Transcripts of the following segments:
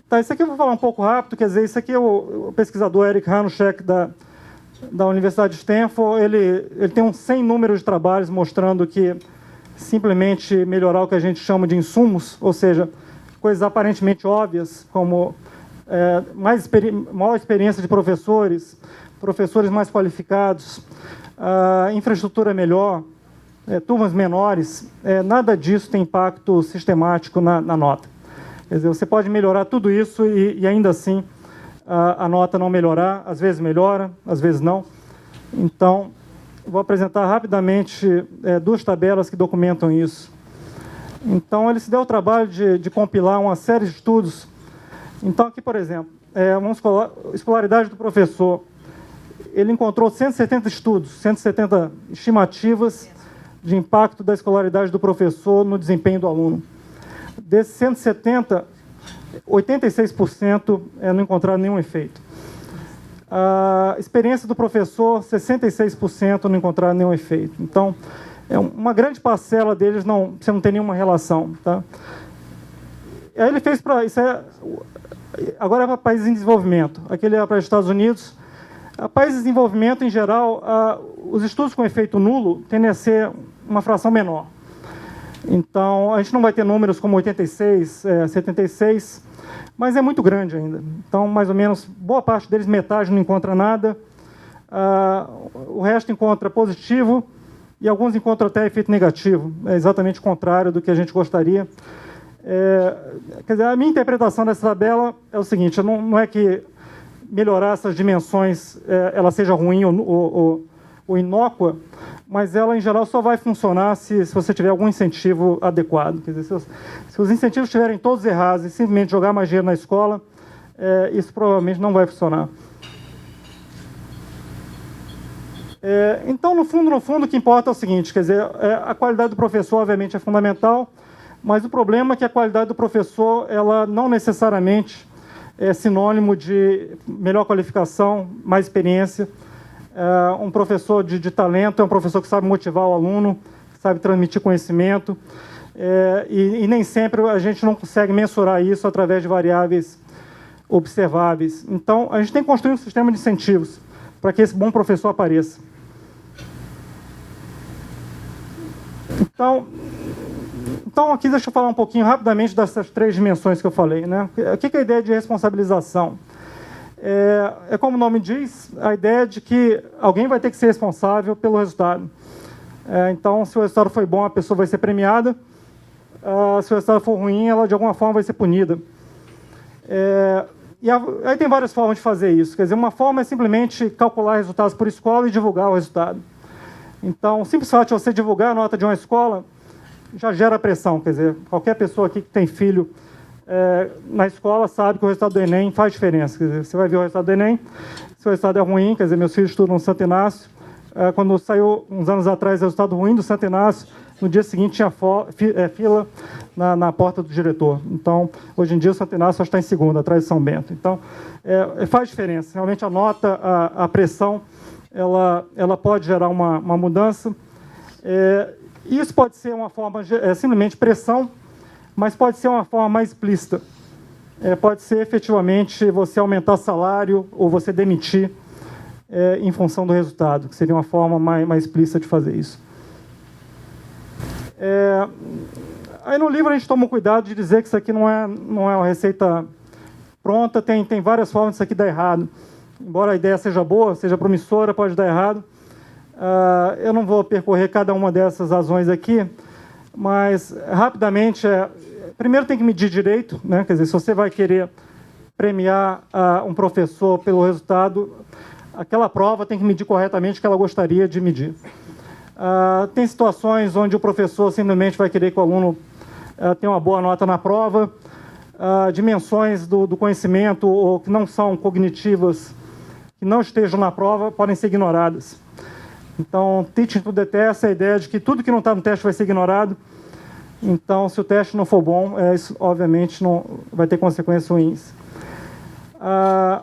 Tá, isso aqui eu vou falar um pouco rápido, quer dizer, isso aqui é o pesquisador Eric Hanushek da Universidade de Stanford. Ele tem sem número de trabalhos mostrando que simplesmente melhorar o que a gente chama de insumos, ou seja, coisas aparentemente óbvias, como maior experiência de professores mais qualificados, infraestrutura melhor, turmas menores, nada disso tem impacto sistemático na nota. Quer dizer, você pode melhorar tudo isso e ainda assim a nota não melhorar, às vezes melhora, às vezes não. Então, vou apresentar rapidamente duas tabelas que documentam isso. Então, ele se deu o trabalho de compilar uma série de estudos. Então, aqui, por exemplo, escolaridade do professor. Ele encontrou 170 estudos, 170 estimativas de impacto da escolaridade do professor no desempenho do aluno. Desses 170, 86% não encontraram nenhum efeito. A experiência do professor, 66% não encontraram nenhum efeito. Então, uma grande parcela deles você não tem nenhuma relação. Tá? Aí ele fez para... Agora é para países em desenvolvimento. Aquele é para os Estados Unidos. Países em desenvolvimento, em geral, os estudos com efeito nulo tendem a ser uma fração menor. Então, a gente não vai ter números como 86, 76, mas é muito grande ainda. Então, mais ou menos, boa parte deles, metade, não encontra nada. O resto encontra positivo e alguns encontram até efeito negativo. É exatamente o contrário do que a gente gostaria. Quer dizer, a minha interpretação dessa tabela é o seguinte, não é que melhorar essas dimensões ela seja ruim ou inócua, mas ela, em geral, só vai funcionar se você tiver algum incentivo adequado. Quer dizer, se os incentivos estiverem todos errados e simplesmente jogar mais dinheiro na escola, isso provavelmente não vai funcionar. Então, no fundo, o que importa é o seguinte, quer dizer, a qualidade do professor, obviamente, é fundamental, mas o problema é que a qualidade do professor, ela não necessariamente é sinônimo de melhor qualificação, mais experiência. Um professor de talento é um professor que sabe motivar o aluno, que sabe transmitir conhecimento, e nem sempre a gente não consegue mensurar isso através de variáveis observáveis. Então, a gente tem que construir um sistema de incentivos para que esse bom professor apareça. Então, aqui deixa eu falar um pouquinho rapidamente dessas três dimensões que eu falei, né? O que é a ideia de responsabilização? Como o nome diz, a ideia de que alguém vai ter que ser responsável pelo resultado. Então, se o resultado foi bom, a pessoa vai ser premiada. Se o resultado for ruim, ela de alguma forma vai ser punida. E aí tem várias formas de fazer isso. Quer dizer, uma forma é simplesmente calcular resultados por escola e divulgar o resultado. Então, o simples fato de você divulgar a nota de uma escola já gera pressão. Quer dizer, qualquer pessoa aqui que tem filho na escola sabe que o resultado do Enem faz diferença. Quer dizer, você vai ver o resultado do Enem, se o resultado é ruim, quer dizer, meus filhos estudam no Santo Inácio, quando saiu, uns anos atrás, o resultado ruim do Santo Inácio, no dia seguinte tinha fila na porta do diretor. Então, hoje em dia, o Santo Inácio está em segundo, atrás de São Bento. Então, faz diferença. Realmente, a nota, a pressão, ela pode gerar uma mudança. Isso pode ser uma forma, simplesmente pressão, mas pode ser uma forma mais explícita. Pode ser, efetivamente, você aumentar salário ou você demitir em função do resultado, que seria uma forma mais explícita de fazer isso. Aí no livro a gente toma cuidado de dizer que isso aqui não é uma receita pronta, tem várias formas disso aqui dar errado. Embora a ideia seja boa, seja promissora, pode dar errado. Eu não vou percorrer cada uma dessas razões aqui, mas rapidamente, primeiro tem que medir direito, né? Quer dizer, se você vai querer premiar um professor pelo resultado, aquela prova tem que medir corretamente o que ela gostaria de medir. Tem situações onde o professor simplesmente vai querer que o aluno tenha uma boa nota na prova, dimensões do conhecimento ou que não são cognitivas, que não estejam na prova, podem ser ignoradas. Então, teaching to the test é a ideia de que tudo que não está no teste vai ser ignorado. Então, se o teste não for bom, isso obviamente não vai ter consequências ruins. A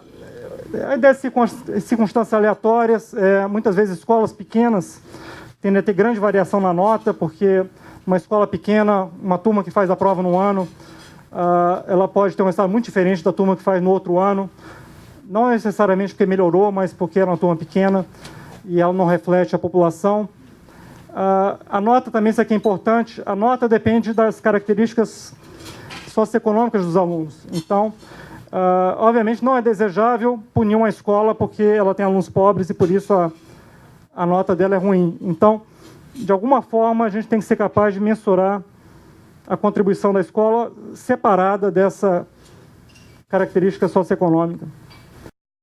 ideia de circunstâncias aleatórias, muitas vezes escolas pequenas tendem a ter grande variação na nota, porque uma escola pequena, uma turma que faz a prova no ano, ela pode ter um resultado muito diferente da turma que faz no outro ano, não necessariamente porque melhorou, mas porque era uma turma pequena e ela não reflete a população. A nota também, isso aqui é importante, a nota depende das características socioeconômicas dos alunos. Então, obviamente, não é desejável punir uma escola porque ela tem alunos pobres e, por isso, a nota dela é ruim. Então, de alguma forma, a gente tem que ser capaz de mensurar a contribuição da escola separada dessa característica socioeconômica.